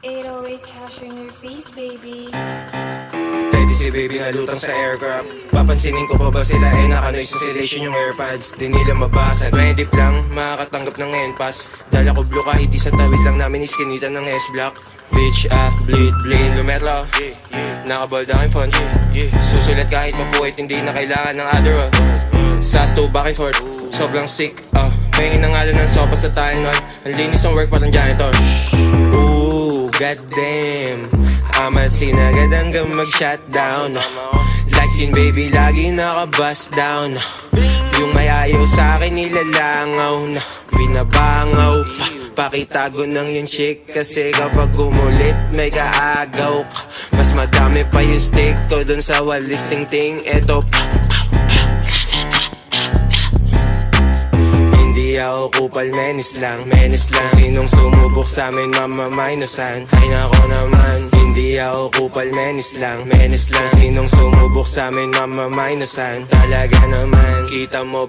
808 cash in your face, baby. Pwede si baby nalutang sa aircraft. Papansinin ko pa ba sila naka-noise cancellation yung airpods. Di nila mabasa 20 lang, makakatanggap ng NPAS. Dala ko blue kahit isang tawid lang namin iskinitan ng S-Block. Bitch, bleed, lumetro. Nakabold aking phone. Susulat kahit mapuwit, hindi na kailangan ng Adderall. Sas to back and forth, sobrang sick. Pahingin na nga lang ng sopa sa tayo nun. Ang linis ng work parang janitor. Ooh, goddamn, amat sinagad hanggang mag-shutdown. Light skin baby, lagi naka-bust down. Yung may ayaw sa'kin nilalangaw na binabangaw. Pakitago ng yung chick kasi kapag umulit may kaagaw ka. Mas madami pa yung stick ko dun sa walis ting-ting. Eto hindi ako kupal, menis lang. Sinong sumubok sa amin mamamainusan. Ay nako naman, hindi ako kupal, menis lang. Sinong sumubok sa amin mamamainusan. Talaga naman, kita mo